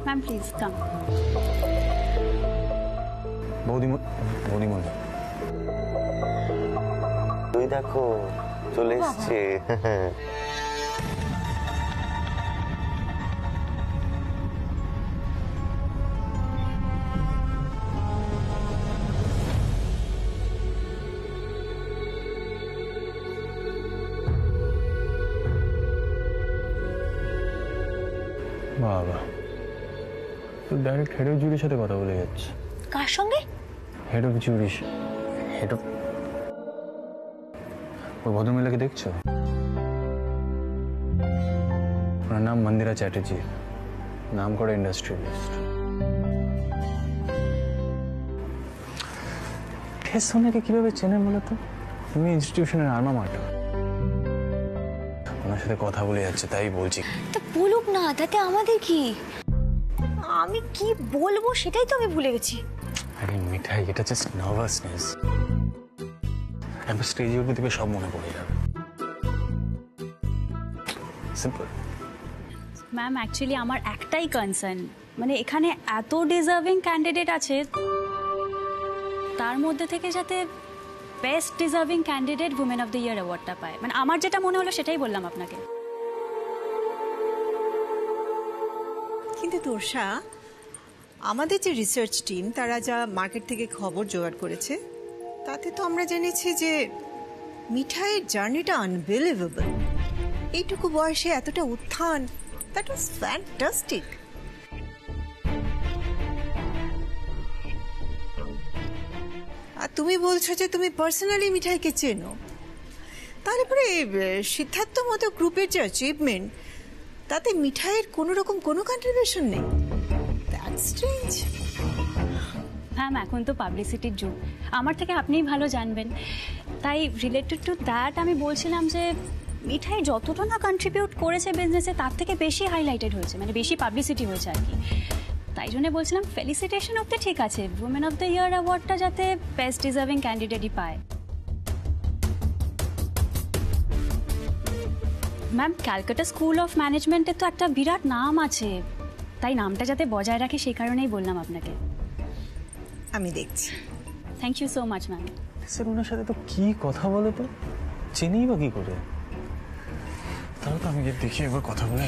Ma'am please come. বৌদিমণি তুই দেখো চলে এসছে। বাবা তো ডাইরেক্ট হেড অফ জুরির সাথে কথা বলে যাচ্ছে। কার সঙ্গে? Head of jury. Head of ওই ভদ্রমহিলাকে দেখছো? ওনার নাম মন্দিরা চ্যাটার্জি, নাম করা ইন্ডাস্ট্রিয়ালিস্ট। সোনাকে কিভাবে চেনেন বলো তো? তুমি ইনস্টিটিউশনের আর্মা মাটা। ওনার সাথে কথা বলে যাচ্ছে তাই বলছি। তো বলুক না, তাতে আমাদের কি? আমি কি বলবো সেটাই তো আমি ভুলে গেছি। আরে মিঠাই, এটা জাস্ট নার্ভাসনেস। একবার স্টেজে উঠবে দেখবে সব মনে পড়ে যাবে। সিম্পল। ম্যাম অ্যাকচুয়ালি আমার একটাই কনসার্ন, মানে এখানে এত ডিজার্ভিং ক্যান্ডিডেট আছে, তার মধ্যে থেকে যাতে best deserving candidate women of the year অ্যাওয়ার্ডটা পায়। মানে আমার যেটা মনে হলো সেটাই বললাম আপনাকে। কিন্তু তোষা, আমাদের যে রিসার্চ টিম তারা যা মার্কেট থেকে খবর জোগাড় করেছে তাতে তো আমরা জেনেছি যে মিঠাইয়ের জার্নিটা আনবিলিভেবল। এইটুকু বয়সে এতটা উত্থান, দ্যাট ওয়াজ ফ্যান্টাস্টিক। আর তুমি বলছো যে তুমি পার্সোনালি মিঠাইকে চেনো, তারপরে সিদ্ধার্থ মতো গ্রুপের যে অ্যাচিভমেন্ট তাতে মিঠাইয়ের কোনো রকম কোনো কন্ট্রিবিউশন নেই। That's strange. ম্যাম এখন তো পাবলিসিটির যুগ, আমার থেকে আপনিই ভালো জানবেন। তাই রিলেটেড টু দ্যাট আমি বলছিলাম যে মিঠাই যতটা না কন্ট্রিবিউট করেছে বিজনেসে তার থেকে বেশি হাইলাইটেড হয়েছে, মানে বেশি পাবলিসিটি হয়েছে আর কি। তাই জন্য বলছিলাম ফেলিসিটেশন অফ দ্য ঠিক আছে, উইমেন অফ দ্য ইয়ার অ্যাওয়ার্ডটা যাতে বেস্ট ডিজার্ভিং ক্যান্ডিডেটই পায়। ম্যাম ক্যালকাটা স্কুল অফ ম্যানেজমেন্টের তো একটা বিরাট নাম আছে, তাই নামটা যাতে বজায় রাখে সেই কারণেই বললাম আপনাকে। আমি দেখছি। Thank you so much ma'am. Sir ওনার সাথে তো কি কথা বলো তো, চেনেই বা কি করে? তাহলে তো আমি গিয়ে দেখি একবার কথা বলে।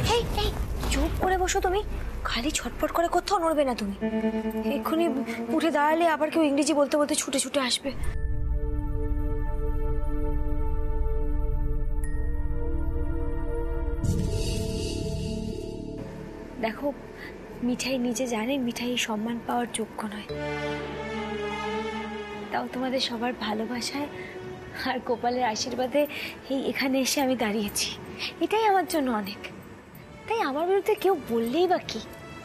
চুপ করে বসো তুমি, খালি ছটফট করে কোথাও নড়বে না তুমি। এক্ষুনি উঠে দাঁড়ালে আবার কেউ ইংরেজি বলতে বলতে ছুটে ছুটে আসবে। দেখো মিঠাই নিজে জানে মিঠাই সম্মান পাওয়ার যোগ্য নয়, তাও তোমাদের সবার ভালোবাসায় আর গোপালের আশীর্বাদে এখানে এসে আমি দাঁড়িয়েছি, এটাই আমার জন্য অনেক। তাই আমার বিরুদ্ধে কেউ বললেই বা কি,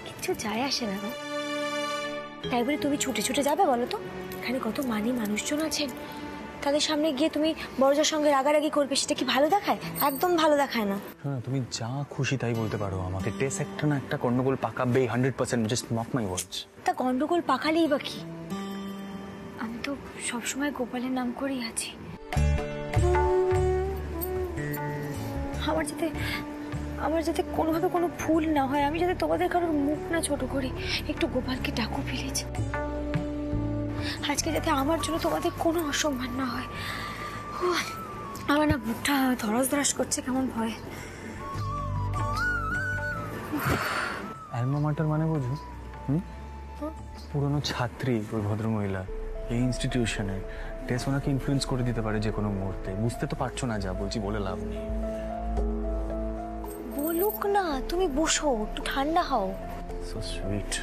কিচ্ছু যায় আসে না। তাই বলে তুমি ছুটে ছুটে যাবে বলো তো? এখানে কত মানি মানুষজন আছেন, তাদের সামনে গিয়ে তুমি বড়জার সঙ্গে রাগারাগি করবে, সেটা কি ভালো দেখায়? একদম ভালো দেখায় না। শোনো, তুমি যা খুশি তাই বলতে পারো আমাকে, টেস্ট একটা না একটা গন্ডগোল পাকাবে 100%, জাস্ট মার্ক মাই ওয়ার্ডস। তা গন্ডগোল পাকালেই বা কি, আমি তো সবসময় গোপালের নাম করেই আছি। আমার যাতে কোনোভাবে কোনো ভুল না হয়, আমি যাতে তোমাদের কারোর মুখ না ছোট করি, একটু গোপালকে ডাকো প্লিজ। আজকে যাতে আমার জন্য তোমাদের কোনো অসম্মান না হয়। আমার না বুকটা ধরাস ধরাস করছে কেমন ভয়। অ্যালমা মাটার মানে বুঝো? পুরনো ছাত্রী ওই ভদ্রমহিলা এই ইনস্টিটিউশনের, টেস ওনাকে ইনফ্লুয়েন্স করে দিতে পারে যে কোনো মুহূর্তে। বুঝতে তো পারছো না, যা বলছি বলে লাভ নেই। বলুক না, তুমি বসো একটু ঠান্ডা হও। So sweet.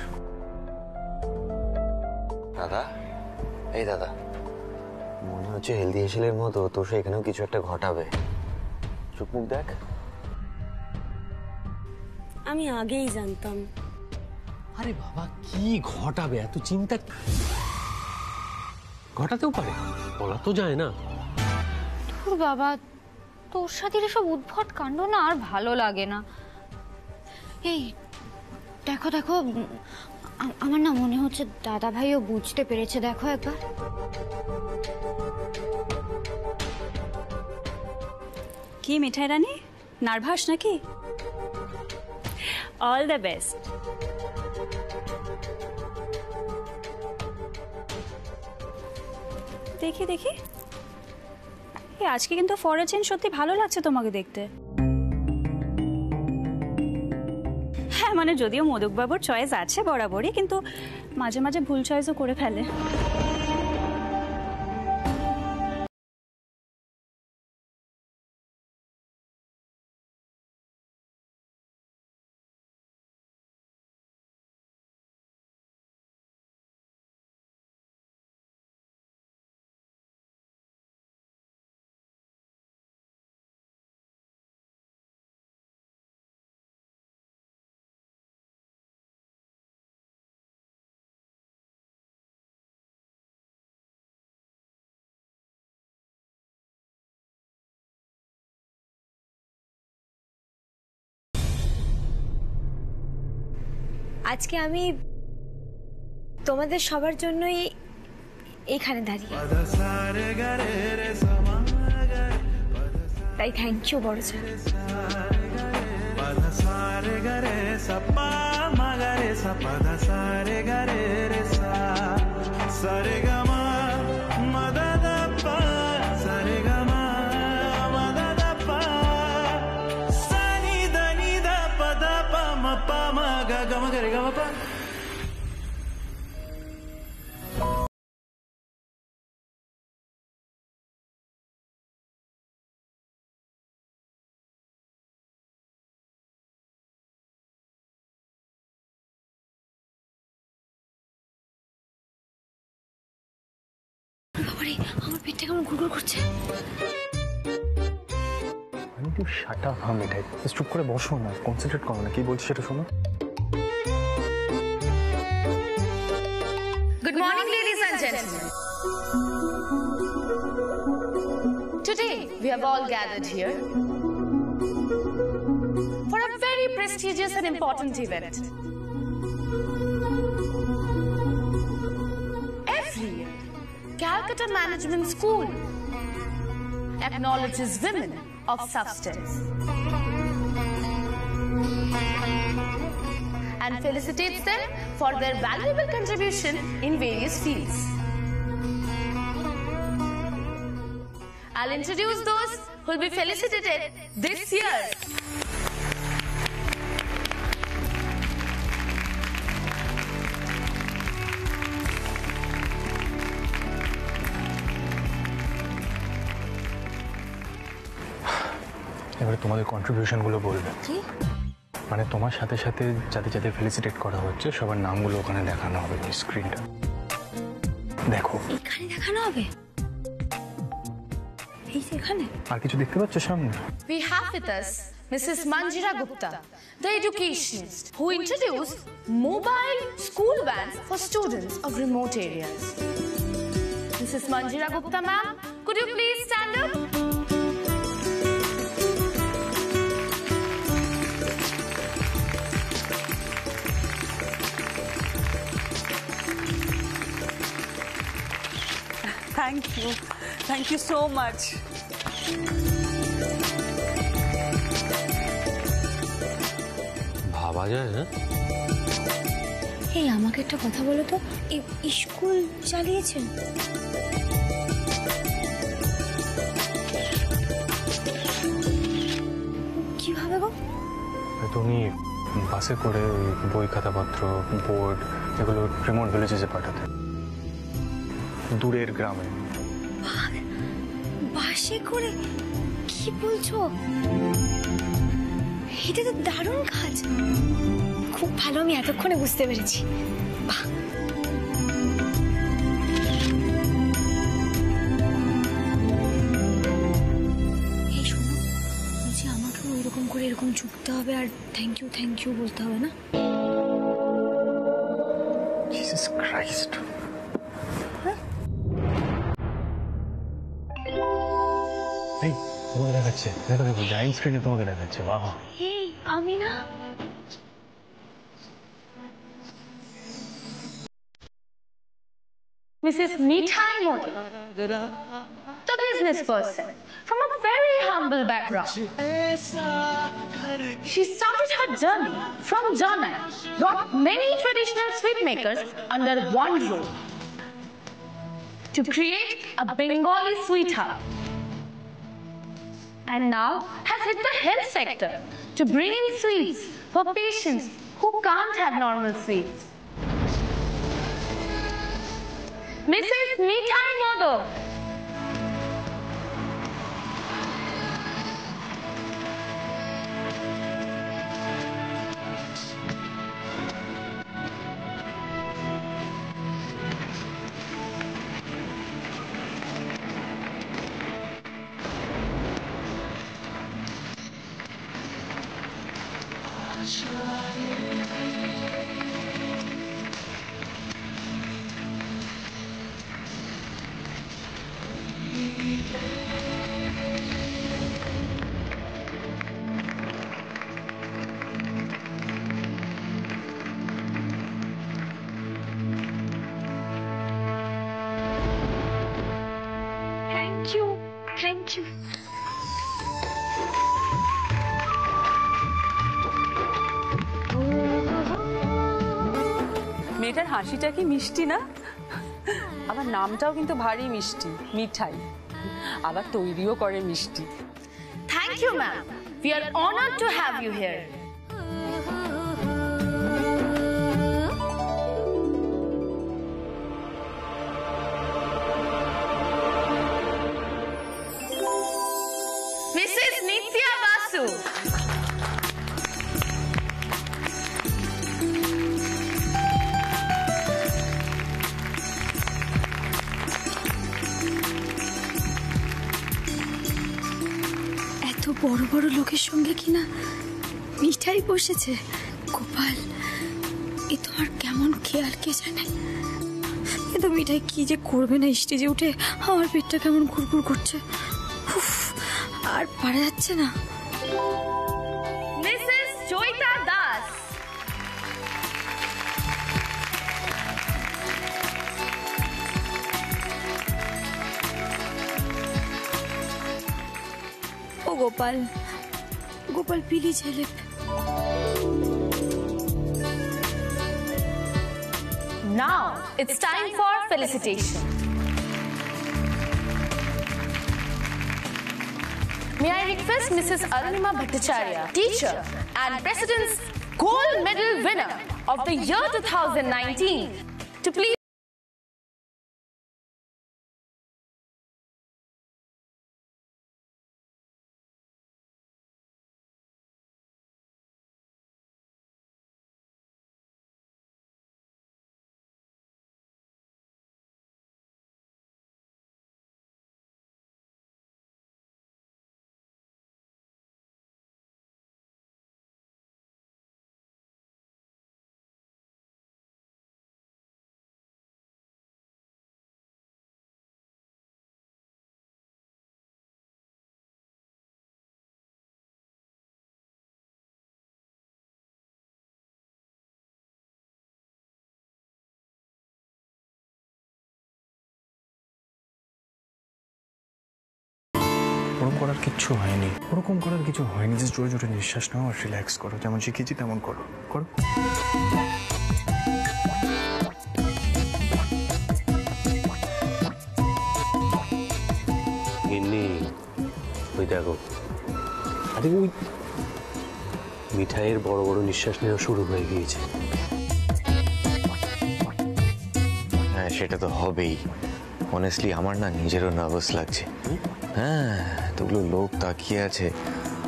দাদা, এই দাদা, মনে হচ্ছে হেলদি হেসেলের মতো তোর এখানেও কিছু একটা ঘটাবে। চুপ মুখ দেখ। আমি আগেই জানতাম। আরে বাবা, কি ঘটাবে? এত চিন্তা ঘটাতেও পারে, বলা তো যায় না। তোর বাবা, তোর সাথে সব উদ্ভট কাণ্ড না আর ভালো লাগে না। এই দেখো দেখো, আমার না মনে হচ্ছে দাদা ভাইও বুঝতে পেরেছে। দেখো একবার। কি মিঠাই রানী, নার্ভাস নাকি? All the best. দেখি দেখি, এই আজকে কিন্তু ফরেন চেন সত্যি ভালো লাগছে তোমাকে দেখতে। হ্যাঁ মানে যদিও মোদকবাবুর চয়েস আছে বরাবরই, কিন্তু মাঝে মাঝে ভুল চয়েসও করে ফেলে। আজকে আমি তোমাদের সবার জন্যই এখানে দাঁড়িয়ে, তাই থ্যাংক ইউ বড় স্যার। বাবারে, আমার পেটটা কেমন গুড়গুড় করছে। আমি তো শাটা হাম এটাই, চুপ করে বসো না, কনসেন্ট্রেট করো না, কি বলছি সেটা শোনো। Good morning, ladies and gentlemen. Today, we have all gathered here for a very prestigious and important event. Every year, Calcutta Management School acknowledges women of substance and felicitates them for their valuable contribution in various fields. I'll introduce those who will be felicitated this year. এবারে তোমাদের কন্ট্রিবিউশনগুলো বলবে, মানে তোমার সাথে সাথে যাদের যাদের felicitate করা হচ্ছে সবার নামগুলো ওখানে দেখানো হবে স্ক্রিনটা। দেখো এখানে দেখানো হবে, এই যে এখানে। আর কিছু দেখতে পাচ্ছ সামনে? We have with us Mrs. Manjira Gupta, the educationist who introduced mobile school vans for students of remote areas. Mrs. Manjira Gupta, ma'am, could you please stand up? Thank you so much. ভাবা যায় না। এই আমাকে একটা কথা বলো তো, school চালিয়েছেন? কিভাবে গো? তুমি বাসে করে বই খাতাপত্র বোর্ড এগুলো রিমোট ভিলেজে পাঠাতে, দূরের গ্রামে। বাসে করে? কি বলছো? এটা তো দারুণ কাজ, খুব ভালো, আমি এতক্ষণে বুঝতে পেরেছি। বাহ, এই শোনো, বলছি আমাকেও এরকম করে এরকম ঝুঁকতে হবে আর থ্যাংক ইউ বলতে হবে না? Jesus Christ. এই তোমাকে দেখাচ্ছে, দেখো দেখো জায়েন্ট স্ক্রিনে তোমাকে দেখাচ্ছে। বাহ, এই আমি না? Mrs. Mithai Modi, the business person from a very humble background. She started her journey from Janai, brought many traditional sweet makers under one roof. to create a Bengali sweetheart. And now has hit the health sector to bring in sweets for patients who can't have normal sweets. Mrs. Mithai Modak. Thank you. মেয়েটার হাসিটা কি মিষ্টি না? আবার নামটাও কিন্তু ভারী মিষ্টি, মিঠাই। আবার তৈরিও করে মিষ্টি। Thank you, ma'am. We are honored to have you here. Mrs. Nitya Basu. এত বড় বড় লোকের সঙ্গে কিনা মিঠাই বসেছে। গোপাল, এ তো আর কেমন খেয়াল কে জানে। এ তো মিঠাই কি যে করবে না স্টেজে উঠে, আমার পেটটা কেমন ঘুরঘুর করছে, আর পারা যাচ্ছে না। Mrs. Joyita Das. ও Gopal, Gopal please help. Now it's time for felicitation. May I request Mrs. Arunima Bhattacharya, teacher and President's Gold Medal winner of the year 2019, to please ওরকম করার কিচ্ছু হয়নি, ওরকম করার কিছু হয়নি। যে জোরে জোরে নিঃশ্বাস নাও আর রিল্যাক্স করো, যেমন শিখেছি তেমন করো। করো। গিন্নি, ওই দেখো, আরে ওই মিঠাইয়ের বড় বড় নিঃশ্বাস নেওয়া শুরু হয়ে গিয়েছে। হ্যাঁ, সেটা তো হবেই। অনেস্টলি আমার না নিজেরও নার্ভাস লাগছে। হ্যাঁ, এতগুলো লোক তাকিয়ে আছে,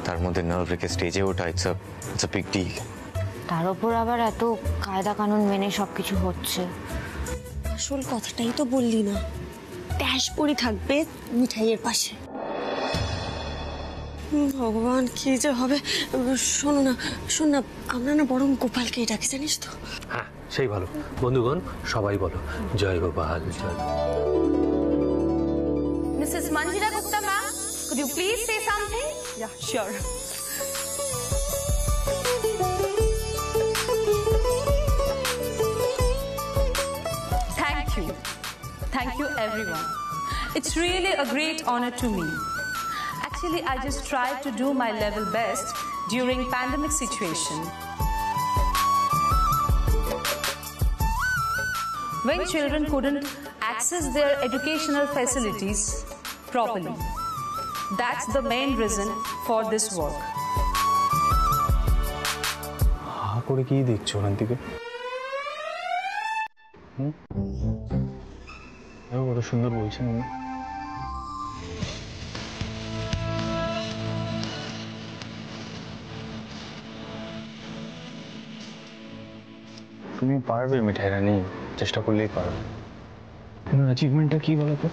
তার মধ্যে নার্ভ রেখে স্টেজে ওঠা, ইটস আ বিগ ডিল। তার উপর আবার এত কায়দা কানুন মেনে সবকিছু হচ্ছে। আসল কথাটাই তো বললি না, ট্যাশ পরি থাকবে মিঠাইয়ের পাশে। ভগবান, কি যে হবে। শোনো না, শোন না, আমরা না বরং গোপালকে ডাকি, জানিস তো? হ্যাঁ, সেই ভালো। বন্ধুগণ, সবাই বলো জয় গোপাল, জয়। Mrs. Manjira Gupta, ma'am, could you please say something? Yeah, sure. Thank you everyone. It's really a great honor to me. Actually, I just tried to do my level best during pandemic situation. When children couldn't access their educational facilities properly. That's the main reason for this work. হা করে কি দেখছো ওখান থেকে? কত সুন্দর বলছেন উনি। তুমি পারবে মিঠাই রানী, চেষ্টা করলেই পারবে। কিন্তু অ্যাচিভমেন্টটা কি বলো তো?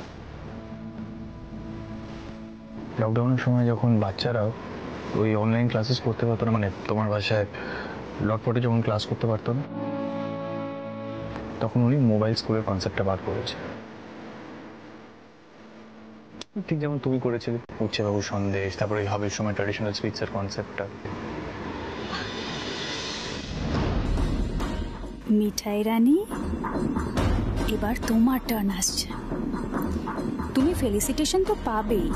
লকডাউনের সময় যখন বাচ্চারা ওই অনলাইন ক্লাসেস করতে পারতো না, মানে তোমার বাসায় লটপটে যখন ক্লাস করতে পারতো না, তখন উনি মোবাইল স্কুলের কনসেপ্টটা বার করেছে। ঠিক যেমন তুমি করেছিলে উচ্ছেবাবু সন্দেশ, তারপরে ওই হাবের সময় ট্র্যাডিশনাল সুইটসের কনসেপ্টটা। মিঠাই রানী, এবার তোমার টার্ন আসছে। তুমি ফেলিসিটেশন তো পাবেই,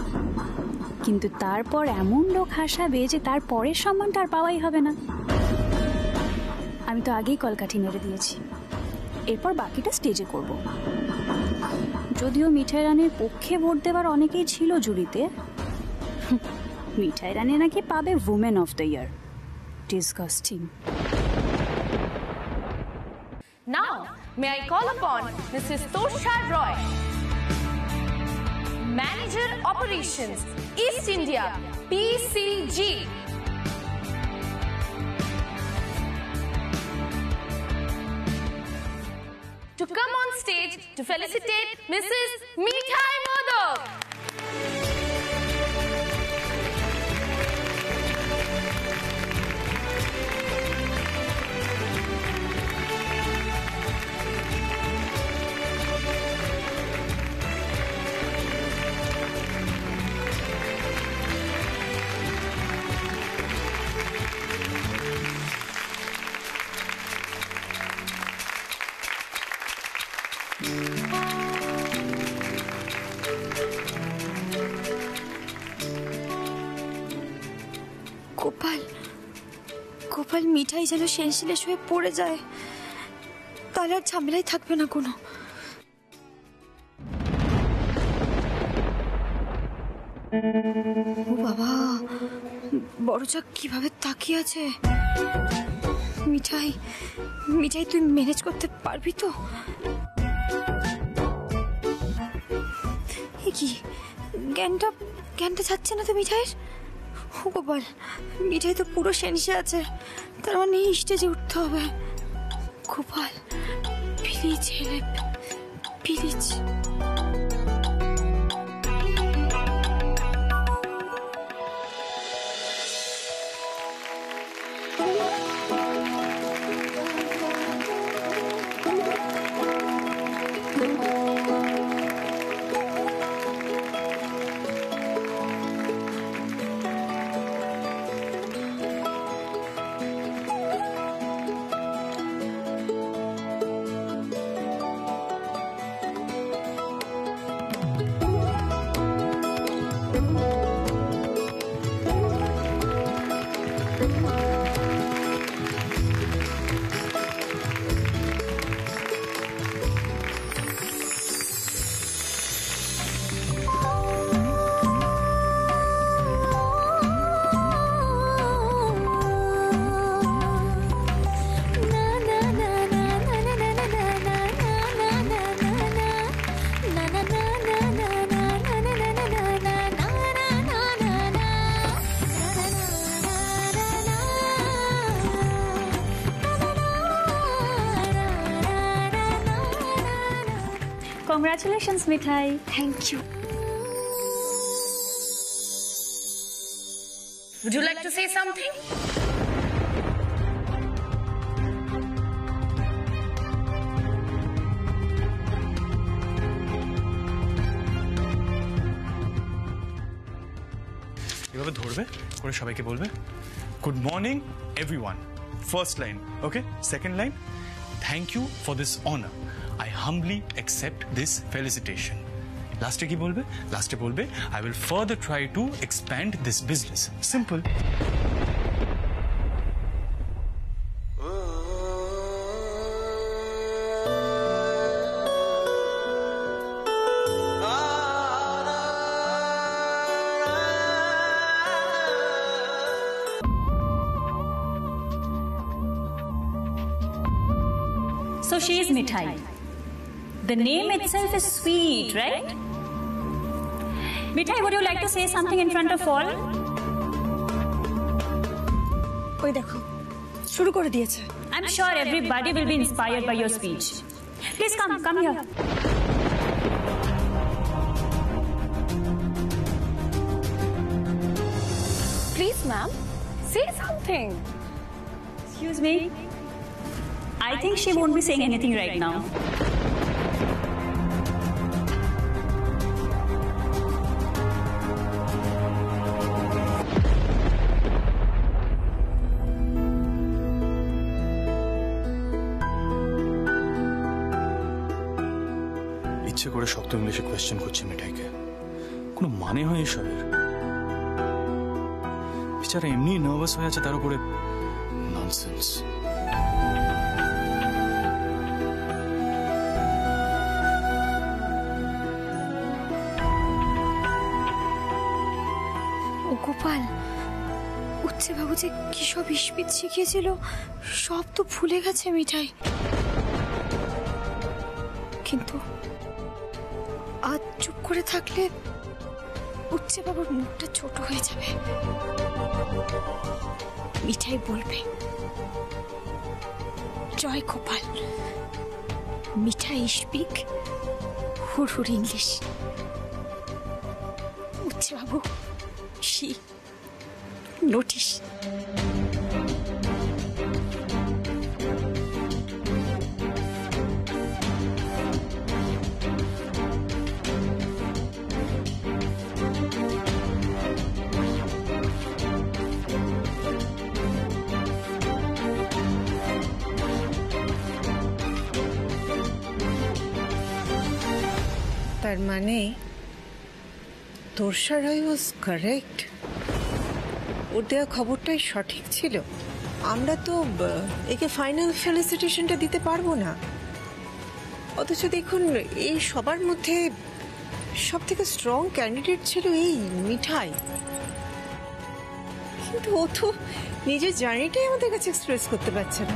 কিন্তু তারপর এমন লোক হাসাবে যে তার পরের সম্মানটা আর পাওয়াই হবে না। আমি তো আগেই কলকাঠি মেরে দিয়েছি, এরপর বাকিটা স্টেজে করব। যদিও মিঠাই রানীর পক্ষে ভোট দেওয়ার অনেকেই ছিল জুরিতে, মিঠাই রানী নাকি পাবে women of the year. Disgusting. Now, may I call upon Mrs. Tosha Roy, Manager Operations, East India, PCG. To come on stage to felicitate Mrs. Mithai Modak. Gopal, Gopal Mithai যেন সেন্সলেস হয়ে পড়ে যায়, তাহলে আর ঝামেলাই থাকবে না কোনো। ও বাবা, বড়চা কিভাবে তাকিয়ে আছে। মিঠাই, মিঠাই তুই ম্যানেজ করতে পারবি তো? কি জ্ঞানটা জ্ঞানটা যাচ্ছে না তো মিঠাইয়ের? ও গোপাল, মিঠাই তো পুরো সেন্সে আছে, তার মানে স্টেজে উঠতে হবে। Gopal please help, please. Congratulations, Mithai. Thank you. Would you like to say something? এভাবে ধরবে করে সবাইকে বলবে good morning everyone. First line, okay? Second line, thank you for this honour, I humbly accept this felicitation. লাস্টে কি বলবে? লাস্টে বলবে I will further try to expand this business. Simple. So she is Mithai. The name itself is sweet, right? Mithai, would you like to say something in front of all? ওই দেখো শুরু করে দিয়েছে। I'm sure everybody will be inspired by your speech. Please come here. Please, ma'am, say something. Excuse me. I think she won't be saying anything right now. ইচ্ছে করে শক্ত ইংলিশে question করছে মিঠাইকে, কোনো মানে হয় এসবের? বেচারা এমনি নার্ভাস হয়ে আছে, তার উপরে ননসেন্স। ও গোপাল, উচ্ছে বাবু যে কি সব ইস্পিত শিখিয়েছিল সব তো ভুলে গেছে মিঠাই। কিন্তু আজ চুপ করে থাকলে উচ্ছে বাবুর মুখটা ছোট হয়ে যাবে। মিঠাই বলবে, জয় গোপাল, মিঠাই স্পিক হুড়হুড় ইংলিশ। উচ্ছে বাবু she notice. তার মানে তোরসা রায় ওয়াজ কারেক্ট, ওর দেওয়া খবরটাই সঠিক ছিল। আমরা তো একে ফাইনাল ফেলিসিটেশনটা দিতে পারবো না, অথচ দেখুন এই সবার মধ্যে সব থেকে স্ট্রং ক্যান্ডিডেট ছিল এই মিঠাই, কিন্তু ও তো নিজের জার্নিটাই আমাদের কাছে এক্সপ্রেস করতে পারছে না।